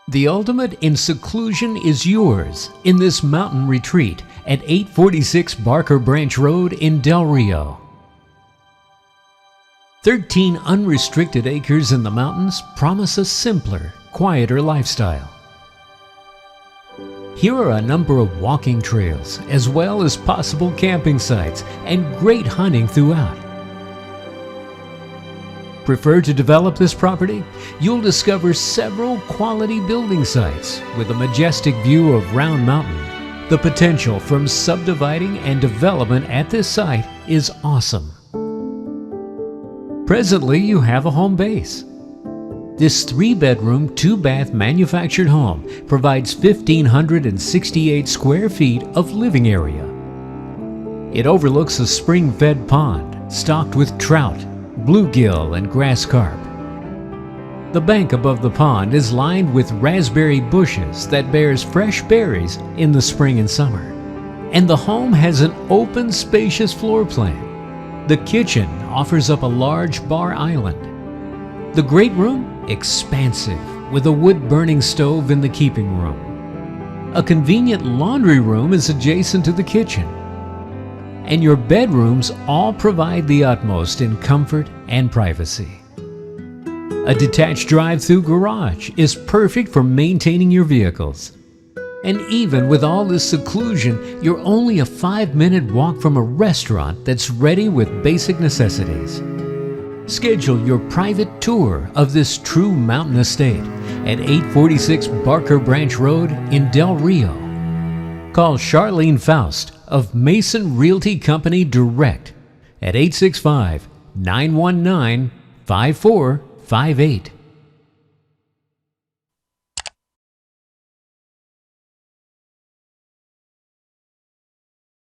The ultimate in seclusion is yours in this mountain retreat at 846 Barker Branch Road in Del Rio. 13 unrestricted acres in the mountains promise a simpler, quieter lifestyle. Here are a number of walking trails, as well as possible camping sites and great hunting throughout. Prefer to develop this property? You'll discover several quality building sites with a majestic view of Round Mountain. The potential from subdividing and development at this site is awesome. Presently, you have a home base. This 3-bedroom, 2-bath manufactured home provides 1,568 square feet of living area. It overlooks a spring-fed pond stocked with trout, bluegill, and grass carp. The bank above the pond is lined with raspberry bushes that bears fresh berries in the spring and summer. And the home has an open, spacious floor plan. The kitchen offers up a large bar island. The great room, expansive, with a wood-burning stove in the keeping room. A convenient laundry room is adjacent to the kitchen. And your bedrooms all provide the utmost in comfort and privacy. A detached drive-through garage is perfect for maintaining your vehicles. And even with all this seclusion, you're only a 5-minute walk from a restaurant that's ready with basic necessities. Schedule your private tour of this true mountain estate at 846 Barker Branch Road in Del Rio. Call Charlene Foust of Mason Realty Company direct at 865-919-5458.